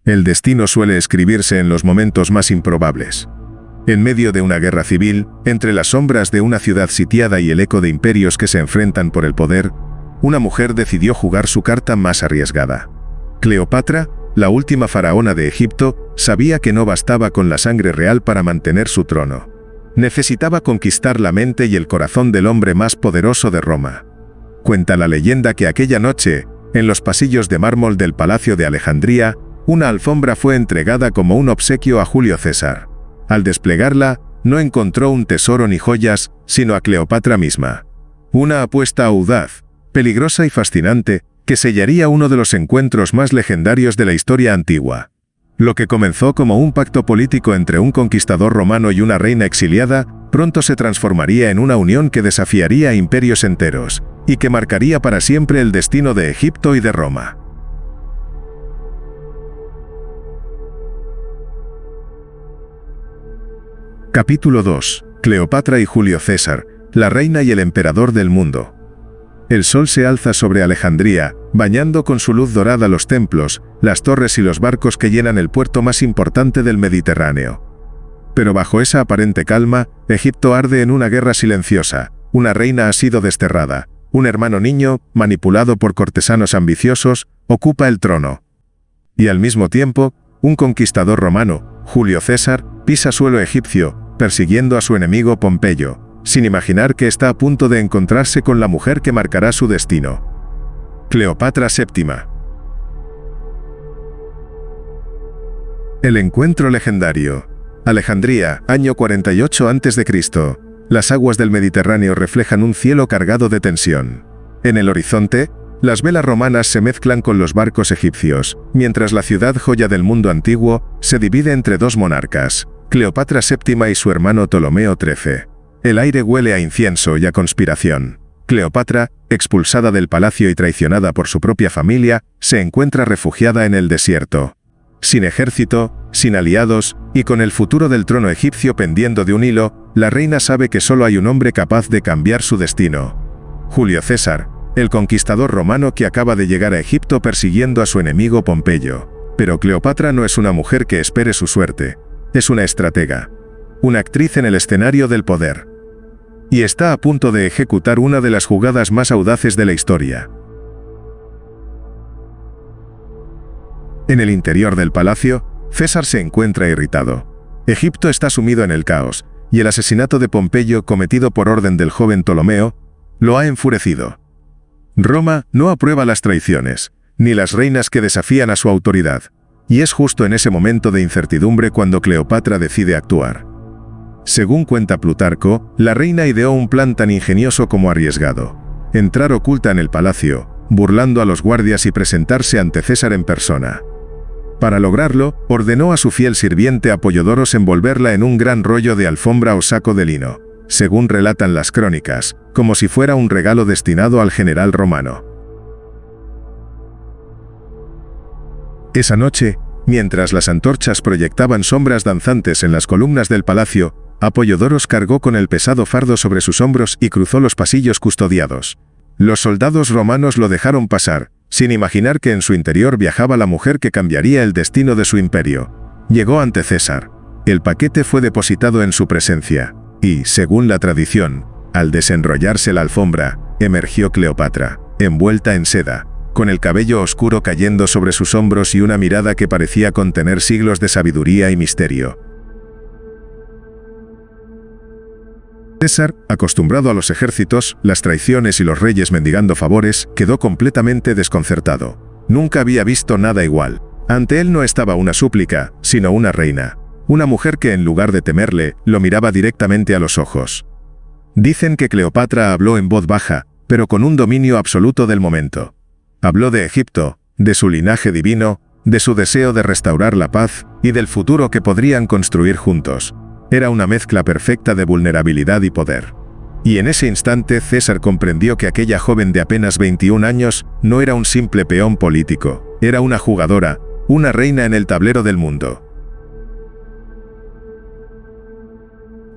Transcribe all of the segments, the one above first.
El destino suele escribirse en los momentos más improbables. En medio de una guerra civil, entre las sombras de una ciudad sitiada y el eco de imperios que se enfrentan por el poder, una mujer decidió jugar su carta más arriesgada. Cleopatra, la última faraona de Egipto, sabía que no bastaba con la sangre real para mantener su trono. Necesitaba conquistar la mente y el corazón del hombre más poderoso de Roma. Cuenta la leyenda que aquella noche, en los pasillos de mármol del Palacio de Alejandría, una alfombra fue entregada como un obsequio a Julio César. Al desplegarla, no encontró un tesoro ni joyas, sino a Cleopatra misma. Una apuesta audaz, peligrosa y fascinante, que sellaría uno de los encuentros más legendarios de la historia antigua. Lo que comenzó como un pacto político entre un conquistador romano y una reina exiliada, pronto se transformaría en una unión que desafiaría a imperios enteros, y que marcaría para siempre el destino de Egipto y de Roma. Capítulo 2. Cleopatra y Julio César, la reina y el emperador del mundo. El sol se alza sobre Alejandría, bañando con su luz dorada los templos, las torres y los barcos que llenan el puerto más importante del Mediterráneo. Pero bajo esa aparente calma, Egipto arde en una guerra silenciosa. Una reina ha sido desterrada. Un hermano niño, manipulado por cortesanos ambiciosos, ocupa el trono. Y al mismo tiempo, un conquistador romano, Julio César, pisa suelo egipcio, persiguiendo a su enemigo Pompeyo, sin imaginar que está a punto de encontrarse con la mujer que marcará su destino. Cleopatra VII. El encuentro legendario. Alejandría, año 48 a.C. Las aguas del Mediterráneo reflejan un cielo cargado de tensión. En el horizonte, las velas romanas se mezclan con los barcos egipcios, mientras la ciudad joya del mundo antiguo se divide entre dos monarcas, Cleopatra VII y su hermano Ptolomeo XIII. El aire huele a incienso y a conspiración. Cleopatra, expulsada del palacio y traicionada por su propia familia, se encuentra refugiada en el desierto. Sin ejército, sin aliados, y con el futuro del trono egipcio pendiendo de un hilo, la reina sabe que solo hay un hombre capaz de cambiar su destino. Julio César, el conquistador romano que acaba de llegar a Egipto persiguiendo a su enemigo Pompeyo. Pero Cleopatra no es una mujer que espere su suerte. Es una estratega. Una actriz en el escenario del poder. Y está a punto de ejecutar una de las jugadas más audaces de la historia. En el interior del palacio, César se encuentra irritado. Egipto está sumido en el caos, y el asesinato de Pompeyo cometido por orden del joven Ptolomeo, lo ha enfurecido. Roma no aprueba las traiciones, ni las reinas que desafían a su autoridad, y es justo en ese momento de incertidumbre cuando Cleopatra decide actuar. Según cuenta Plutarco, la reina ideó un plan tan ingenioso como arriesgado: entrar oculta en el palacio, burlando a los guardias y presentarse ante César en persona. Para lograrlo, ordenó a su fiel sirviente Apoyodoros envolverla en un gran rollo de alfombra o saco de lino, según relatan las crónicas, como si fuera un regalo destinado al general romano. Esa noche, mientras las antorchas proyectaban sombras danzantes en las columnas del palacio, Apoyodoros cargó con el pesado fardo sobre sus hombros y cruzó los pasillos custodiados. Los soldados romanos lo dejaron pasar, sin imaginar que en su interior viajaba la mujer que cambiaría el destino de su imperio. Llegó ante César. El paquete fue depositado en su presencia, y, según la tradición, al desenrollarse la alfombra, emergió Cleopatra, envuelta en seda, con el cabello oscuro cayendo sobre sus hombros y una mirada que parecía contener siglos de sabiduría y misterio. César, acostumbrado a los ejércitos, las traiciones y los reyes mendigando favores, quedó completamente desconcertado. Nunca había visto nada igual. Ante él no estaba una súplica, sino una reina. Una mujer que en lugar de temerle, lo miraba directamente a los ojos. Dicen que Cleopatra habló en voz baja, pero con un dominio absoluto del momento. Habló de Egipto, de su linaje divino, de su deseo de restaurar la paz, y del futuro que podrían construir juntos. Era una mezcla perfecta de vulnerabilidad y poder. Y en ese instante César comprendió que aquella joven de apenas 21 años no era un simple peón político, era una jugadora, una reina en el tablero del mundo.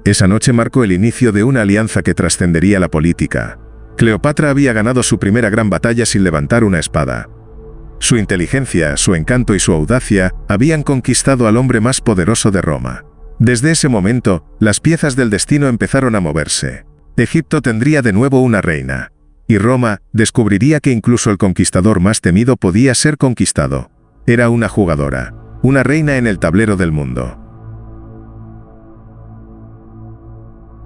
Esa noche marcó el inicio de una alianza que trascendería la política. Cleopatra había ganado su primera gran batalla sin levantar una espada. Su inteligencia, su encanto y su audacia habían conquistado al hombre más poderoso de Roma. Desde ese momento, las piezas del destino empezaron a moverse. Egipto tendría de nuevo una reina. Y Roma descubriría que incluso el conquistador más temido podía ser conquistado. Era una jugadora, una reina en el tablero del mundo.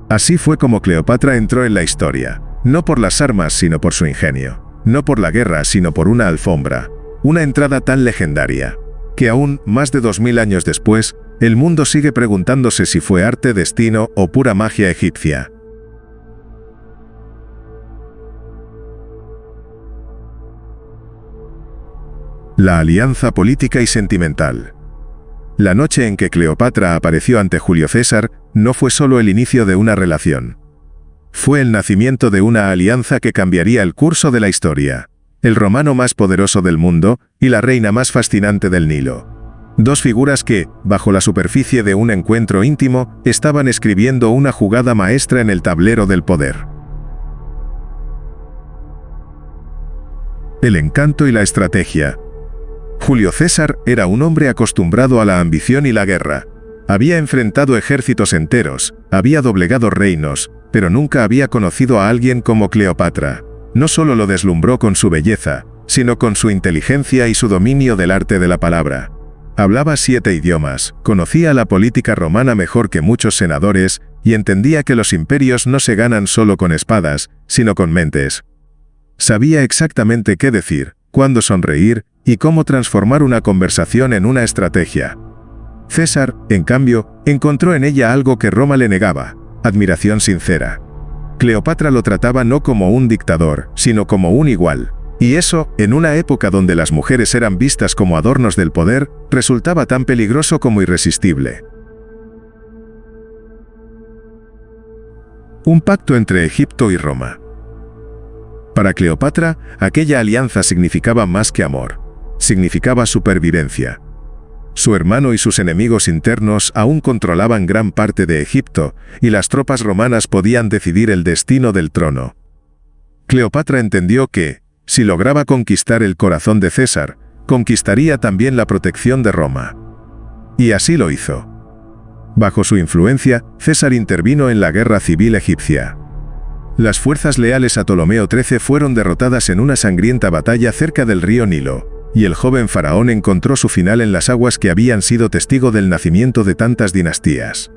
Así fue como Cleopatra entró en la historia, no por las armas sino por su ingenio, no por la guerra sino por una alfombra, una entrada tan legendaria, que aún más de 2000 años después, el mundo sigue preguntándose si fue arte, destino o pura magia egipcia. La alianza política y sentimental. La noche en que Cleopatra apareció ante Julio César no fue solo el inicio de una relación. Fue el nacimiento de una alianza que cambiaría el curso de la historia. El romano más poderoso del mundo y la reina más fascinante del Nilo. Dos figuras que, bajo la superficie de un encuentro íntimo, estaban escribiendo una jugada maestra en el tablero del poder. El encanto y la estrategia. Julio César era un hombre acostumbrado a la ambición y la guerra. Había enfrentado ejércitos enteros, había doblegado reinos, pero nunca había conocido a alguien como Cleopatra. No solo lo deslumbró con su belleza, sino con su inteligencia y su dominio del arte de la palabra. Hablaba 7 idiomas, conocía la política romana mejor que muchos senadores y entendía que los imperios no se ganan solo con espadas, sino con mentes. Sabía exactamente qué decir, cuándo sonreír y cómo transformar una conversación en una estrategia. César, en cambio, encontró en ella algo que Roma le negaba: admiración sincera. Cleopatra lo trataba no como un dictador, sino como un igual. Y eso, en una época donde las mujeres eran vistas como adornos del poder, resultaba tan peligroso como irresistible. Un pacto entre Egipto y Roma. Para Cleopatra, aquella alianza significaba más que amor. Significaba supervivencia. Su hermano y sus enemigos internos aún controlaban gran parte de Egipto, y las tropas romanas podían decidir el destino del trono. Cleopatra entendió que, si lograba conquistar el corazón de César, conquistaría también la protección de Roma. Y así lo hizo. Bajo su influencia, César intervino en la guerra civil egipcia. Las fuerzas leales a Ptolomeo XIII fueron derrotadas en una sangrienta batalla cerca del río Nilo, y el joven faraón encontró su final en las aguas que habían sido testigo del nacimiento de tantas dinastías.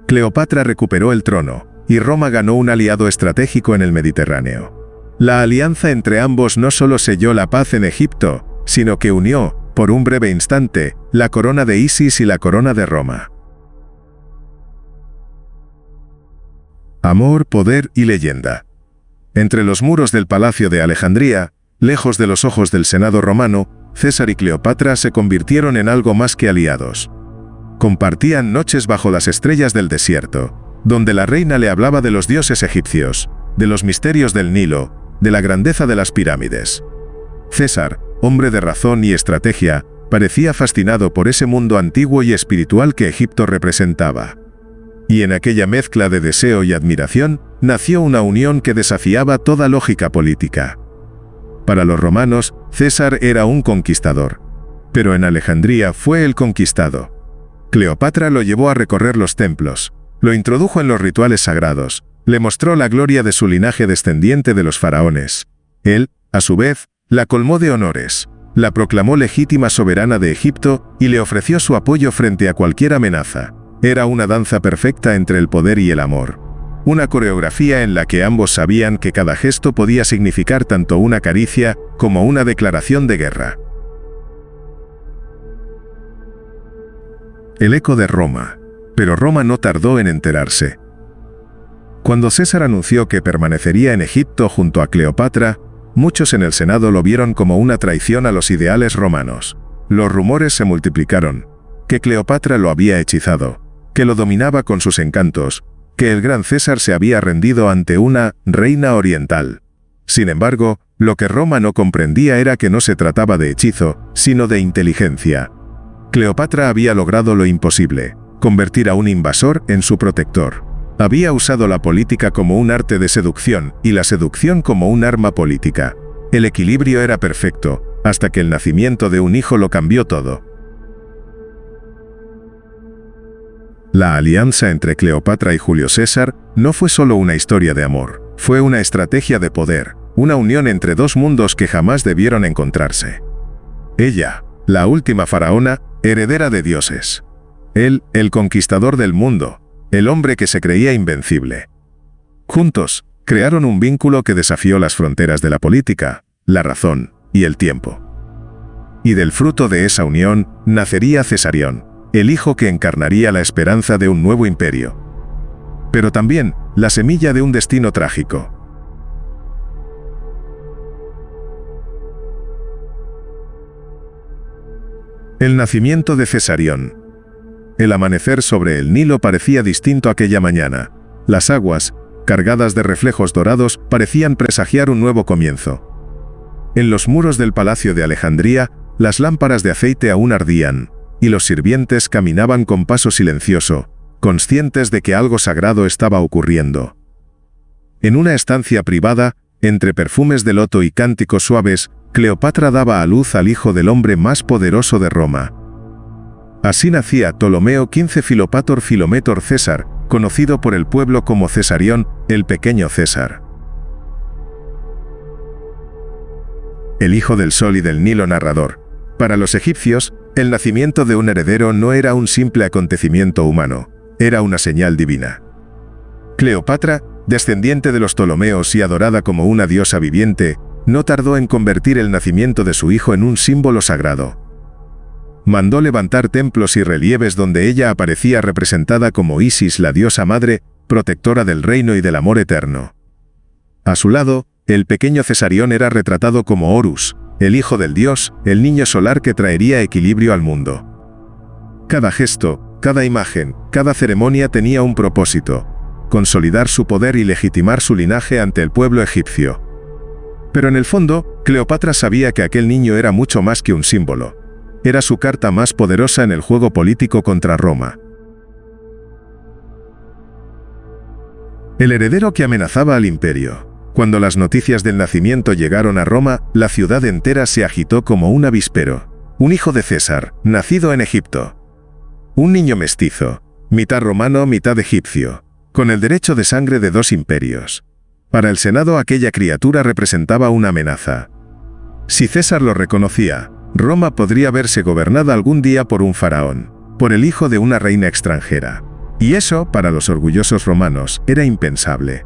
Cleopatra recuperó el trono, y Roma ganó un aliado estratégico en el Mediterráneo. La alianza entre ambos no solo selló la paz en Egipto, sino que unió, por un breve instante, la corona de Isis y la corona de Roma. Amor, poder y leyenda. Entre los muros del Palacio de Alejandría, lejos de los ojos del Senado romano, César y Cleopatra se convirtieron en algo más que aliados. Compartían noches bajo las estrellas del desierto, donde la reina le hablaba de los dioses egipcios, de los misterios del Nilo, de la grandeza de las pirámides. César, hombre de razón y estrategia, parecía fascinado por ese mundo antiguo y espiritual que Egipto representaba. Y en aquella mezcla de deseo y admiración, nació una unión que desafiaba toda lógica política. Para los romanos, César era un conquistador. Pero en Alejandría fue el conquistado. Cleopatra lo llevó a recorrer los templos, lo introdujo en los rituales sagrados, le mostró la gloria de su linaje descendiente de los faraones. Él, a su vez, la colmó de honores, la proclamó legítima soberana de Egipto y le ofreció su apoyo frente a cualquier amenaza. Era una danza perfecta entre el poder y el amor. Una coreografía en la que ambos sabían que cada gesto podía significar tanto una caricia como una declaración de guerra. El eco de Roma. Pero Roma no tardó en enterarse. Cuando César anunció que permanecería en Egipto junto a Cleopatra, muchos en el Senado lo vieron como una traición a los ideales romanos. Los rumores se multiplicaron, que Cleopatra lo había hechizado, que lo dominaba con sus encantos, que el gran César se había rendido ante una reina oriental. Sin embargo, lo que Roma no comprendía era que no se trataba de hechizo, sino de inteligencia. Cleopatra había logrado lo imposible, convertir a un invasor en su protector. Había usado la política como un arte de seducción y la seducción como un arma política. El equilibrio era perfecto, hasta que el nacimiento de un hijo lo cambió todo. La alianza entre Cleopatra y Julio César no fue solo una historia de amor, fue una estrategia de poder, una unión entre dos mundos que jamás debieron encontrarse. Ella, la última faraona, heredera de dioses. Él, el conquistador del mundo, el hombre que se creía invencible. Juntos, crearon un vínculo que desafió las fronteras de la política, la razón y el tiempo. Y del fruto de esa unión, nacería Cesarión, el hijo que encarnaría la esperanza de un nuevo imperio. Pero también, la semilla de un destino trágico. El nacimiento de Cesarión. El amanecer sobre el Nilo parecía distinto aquella mañana. Las aguas, cargadas de reflejos dorados, parecían presagiar un nuevo comienzo. En los muros del palacio de Alejandría, las lámparas de aceite aún ardían, y los sirvientes caminaban con paso silencioso, conscientes de que algo sagrado estaba ocurriendo. En una estancia privada, entre perfumes de loto y cánticos suaves, Cleopatra daba a luz al hijo del hombre más poderoso de Roma. Así nacía Ptolomeo XV Filopator Filométor César, conocido por el pueblo como Cesarión, el pequeño César. El hijo del sol y del Nilo narrador. Para los egipcios, el nacimiento de un heredero no era un simple acontecimiento humano, era una señal divina. Cleopatra, descendiente de los Ptolomeos y adorada como una diosa viviente, no tardó en convertir el nacimiento de su hijo en un símbolo sagrado. Mandó levantar templos y relieves donde ella aparecía representada como Isis, la diosa madre, protectora del reino y del amor eterno. A su lado, el pequeño Cesarión era retratado como Horus, el hijo del dios, el niño solar que traería equilibrio al mundo. Cada gesto, cada imagen, cada ceremonia tenía un propósito: consolidar su poder y legitimar su linaje ante el pueblo egipcio. Pero en el fondo, Cleopatra sabía que aquel niño era mucho más que un símbolo. Era su carta más poderosa en el juego político contra Roma. El heredero que amenazaba al imperio. Cuando las noticias del nacimiento llegaron a Roma, la ciudad entera se agitó como un avispero. Un hijo de César, nacido en Egipto. Un niño mestizo, mitad romano, mitad egipcio, con el derecho de sangre de dos imperios. Para el Senado aquella criatura representaba una amenaza. Si César lo reconocía, Roma podría verse gobernada algún día por un faraón, por el hijo de una reina extranjera. Y eso, para los orgullosos romanos, era impensable.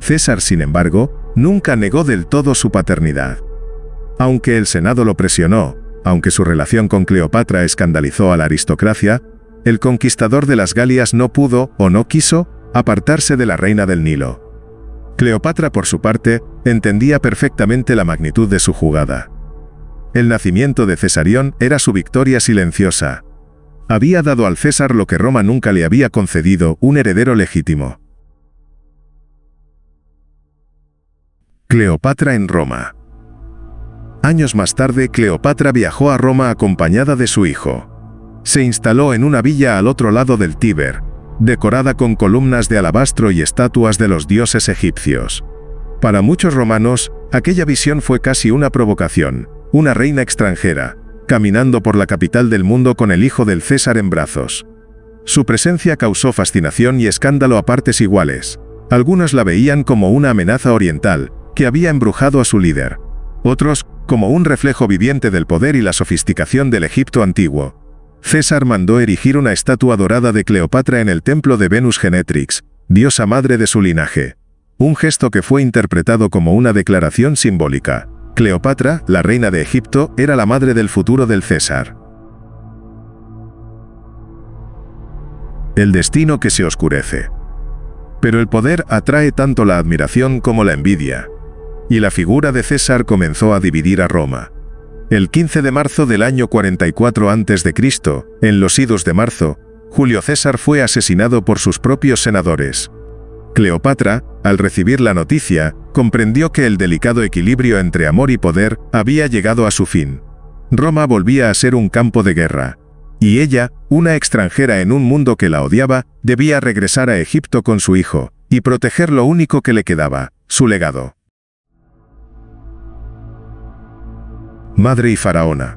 César, sin embargo, nunca negó del todo su paternidad. Aunque el Senado lo presionó, aunque su relación con Cleopatra escandalizó a la aristocracia, el conquistador de las Galias no pudo, o no quiso, apartarse de la reina del Nilo. Cleopatra, por su parte, entendía perfectamente la magnitud de su jugada. El nacimiento de Cesarión era su victoria silenciosa. Había dado al César lo que Roma nunca le había concedido, un heredero legítimo. Cleopatra en Roma. Años más tarde, Cleopatra viajó a Roma acompañada de su hijo. Se instaló en una villa al otro lado del Tíber, decorada con columnas de alabastro y estatuas de los dioses egipcios. Para muchos romanos, aquella visión fue casi una provocación, una reina extranjera, caminando por la capital del mundo con el hijo del César en brazos. Su presencia causó fascinación y escándalo a partes iguales. Algunos la veían como una amenaza oriental, que había embrujado a su líder. Otros, como un reflejo viviente del poder y la sofisticación del Egipto antiguo. César mandó erigir una estatua dorada de Cleopatra en el templo de Venus Genetrix, diosa madre de su linaje. Un gesto que fue interpretado como una declaración simbólica. Cleopatra, la reina de Egipto, era la madre del futuro del César. El destino que se oscurece. Pero el poder atrae tanto la admiración como la envidia. Y la figura de César comenzó a dividir a Roma. El 15 de marzo del año 44 a.C., en los idos de marzo, Julio César fue asesinado por sus propios senadores. Cleopatra, al recibir la noticia, comprendió que el delicado equilibrio entre amor y poder había llegado a su fin. Roma volvía a ser un campo de guerra. Y ella, una extranjera en un mundo que la odiaba, debía regresar a Egipto con su hijo, y proteger lo único que le quedaba, su legado. madre y faraona.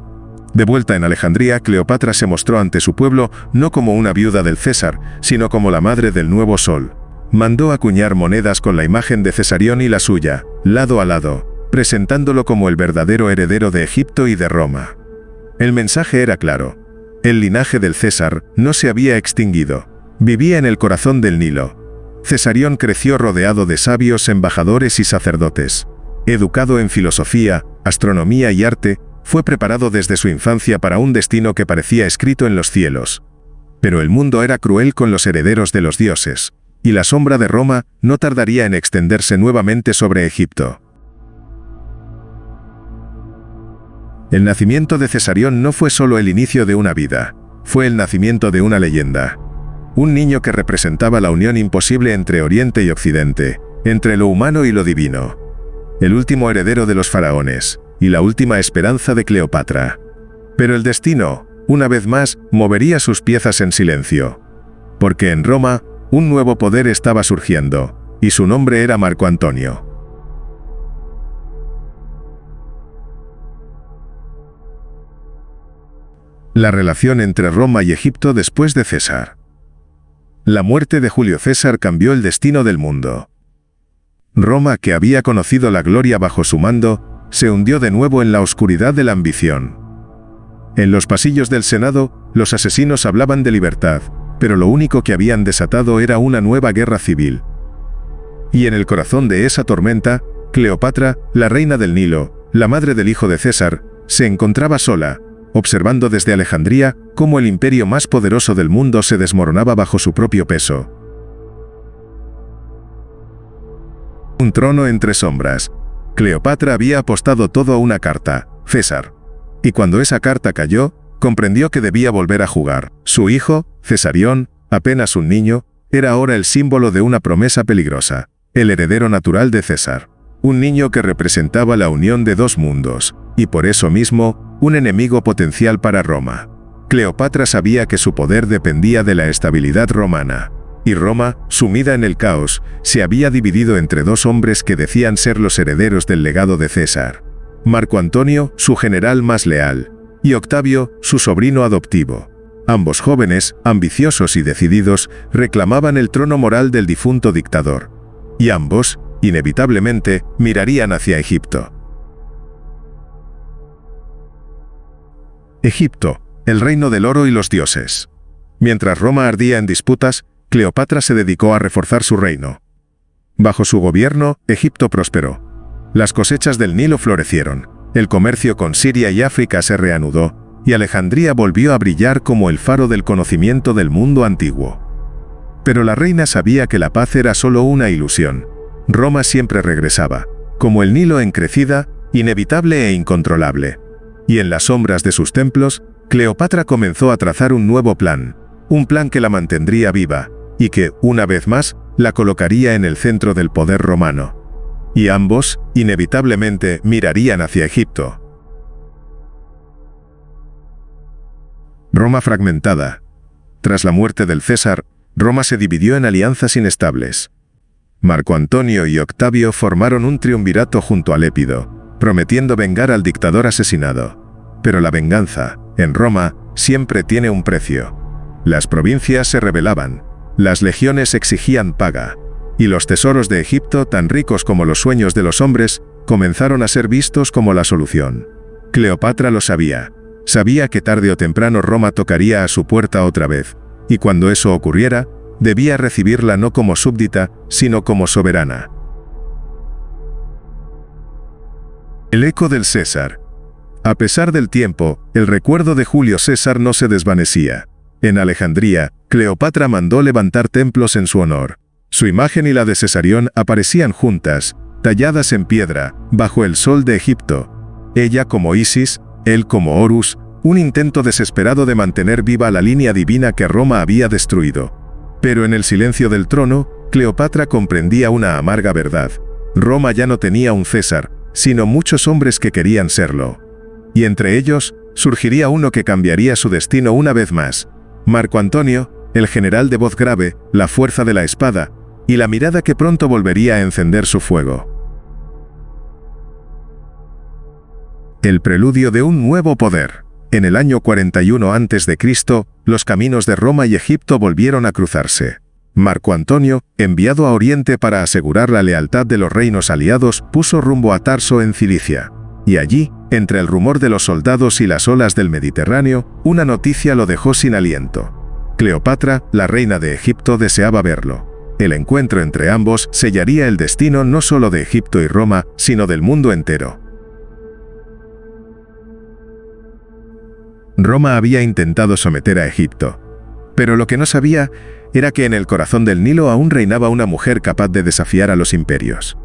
De vuelta en Alejandría, Cleopatra se mostró ante su pueblo no como una viuda del César, sino como la madre del nuevo sol. Mandó acuñar monedas con la imagen de Cesarión y la suya, lado a lado, presentándolo como el verdadero heredero de Egipto y de Roma. El mensaje era claro. El linaje del César no se había extinguido. Vivía en el corazón del Nilo. Cesarión creció rodeado de sabios, embajadores y sacerdotes. Educado en filosofía, astronomía y arte, fue preparado desde su infancia para un destino que parecía escrito en los cielos. Pero el mundo era cruel con los herederos de los dioses, y la sombra de Roma no tardaría en extenderse nuevamente sobre Egipto. El nacimiento de Cesarión no fue solo el inicio de una vida, fue el nacimiento de una leyenda. Un niño que representaba la unión imposible entre Oriente y Occidente, entre lo humano y lo divino. El último heredero de los faraones, y la última esperanza de Cleopatra. Pero el destino, una vez más, movería sus piezas en silencio. Porque en Roma, un nuevo poder estaba surgiendo, y su nombre era Marco Antonio. La relación entre Roma y Egipto después de César. La muerte de Julio César cambió el destino del mundo. Roma, que había conocido la gloria bajo su mando, se hundió de nuevo en la oscuridad de la ambición. En los pasillos del Senado, los asesinos hablaban de libertad, pero lo único que habían desatado era una nueva guerra civil. Y en el corazón de esa tormenta, Cleopatra, la reina del Nilo, la madre del hijo de César, se encontraba sola, observando desde Alejandría cómo el imperio más poderoso del mundo se desmoronaba bajo su propio peso. Un trono entre sombras. Cleopatra había apostado todo a una carta, César. Y cuando esa carta cayó, comprendió que debía volver a jugar. Su hijo, Cesarión, apenas un niño, era ahora el símbolo de una promesa peligrosa, el heredero natural de César. Un niño que representaba la unión de dos mundos, y por eso mismo, un enemigo potencial para Roma. Cleopatra sabía que su poder dependía de la estabilidad romana. Y Roma, sumida en el caos, se había dividido entre dos hombres que decían ser los herederos del legado de César. Marco Antonio, su general más leal, y Octavio, su sobrino adoptivo. Ambos jóvenes, ambiciosos y decididos, reclamaban el trono moral del difunto dictador. Y ambos, inevitablemente, mirarían hacia Egipto. Egipto, el reino del oro y los dioses. Mientras Roma ardía en disputas, Cleopatra se dedicó a reforzar su reino. Bajo su gobierno, Egipto prosperó. Las cosechas del Nilo florecieron, el comercio con Siria y África se reanudó, y Alejandría volvió a brillar como el faro del conocimiento del mundo antiguo. Pero la reina sabía que la paz era solo una ilusión. Roma siempre regresaba, como el Nilo en crecida, inevitable e incontrolable. Y en las sombras de sus templos, Cleopatra comenzó a trazar un nuevo plan, un plan que la mantendría viva, y que, una vez más, la colocaría en el centro del poder romano. Y ambos, inevitablemente, mirarían hacia Egipto. Roma fragmentada. Tras la muerte del César, Roma se dividió en alianzas inestables. Marco Antonio y Octavio formaron un triunvirato junto a Lépido, prometiendo vengar al dictador asesinado. Pero la venganza, en Roma, siempre tiene un precio. Las provincias se rebelaban, las legiones exigían paga, y los tesoros de Egipto, tan ricos como los sueños de los hombres, comenzaron a ser vistos como la solución. Cleopatra lo sabía. Sabía que tarde o temprano Roma tocaría a su puerta otra vez, y cuando eso ocurriera, debía recibirla no como súbdita, sino como soberana. El eco del César. A pesar del tiempo, el recuerdo de Julio César no se desvanecía. En Alejandría, Cleopatra mandó levantar templos en su honor. Su imagen y la de Cesarión aparecían juntas, talladas en piedra, bajo el sol de Egipto. Ella como Isis, él como Horus, un intento desesperado de mantener viva la línea divina que Roma había destruido. Pero en el silencio del trono, Cleopatra comprendía una amarga verdad. Roma ya no tenía un César, sino muchos hombres que querían serlo. Y entre ellos, surgiría uno que cambiaría su destino una vez más. Marco Antonio, el general de voz grave, la fuerza de la espada, y la mirada que pronto volvería a encender su fuego. El preludio de un nuevo poder. En el año 41 a.C., los caminos de Roma y Egipto volvieron a cruzarse. Marco Antonio, enviado a Oriente para asegurar la lealtad de los reinos aliados, puso rumbo a Tarso en Cilicia. Y allí, entre el rumor de los soldados y las olas del Mediterráneo, una noticia lo dejó sin aliento. Cleopatra, la reina de Egipto, deseaba verlo. El encuentro entre ambos sellaría el destino no solo de Egipto y Roma, sino del mundo entero. Roma había intentado someter a Egipto, pero lo que no sabía era que en el corazón del Nilo aún reinaba una mujer capaz de desafiar a los imperios.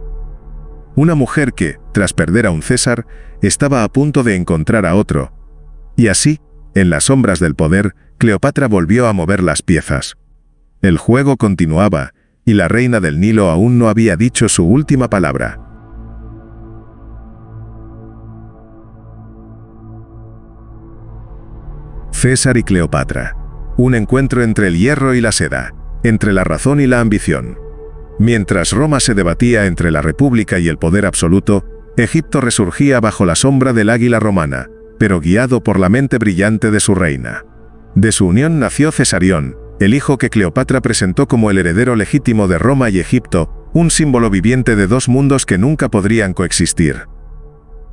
Una mujer que, tras perder a un César, estaba a punto de encontrar a otro. Y así, en las sombras del poder, Cleopatra volvió a mover las piezas. El juego continuaba, y la reina del Nilo aún no había dicho su última palabra. César y Cleopatra. Un encuentro entre el hierro y la seda, entre la razón y la ambición. Mientras Roma se debatía entre la república y el poder absoluto, Egipto resurgía bajo la sombra del águila romana, pero guiado por la mente brillante de su reina. De su unión nació Cesarión, el hijo que Cleopatra presentó como el heredero legítimo de Roma y Egipto, un símbolo viviente de dos mundos que nunca podrían coexistir.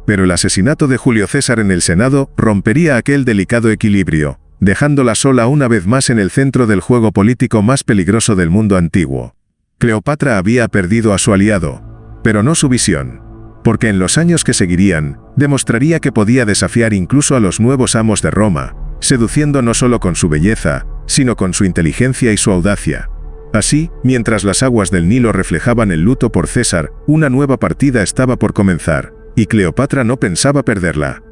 Pero el asesinato de Julio César en el Senado rompería aquel delicado equilibrio, dejándola sola una vez más en el centro del juego político más peligroso del mundo antiguo. Cleopatra había perdido a su aliado, pero no su visión, porque en los años que seguirían, demostraría que podía desafiar incluso a los nuevos amos de Roma, seduciendo no solo con su belleza, sino con su inteligencia y su audacia. Así, mientras las aguas del Nilo reflejaban el luto por César, una nueva partida estaba por comenzar, y Cleopatra no pensaba perderla.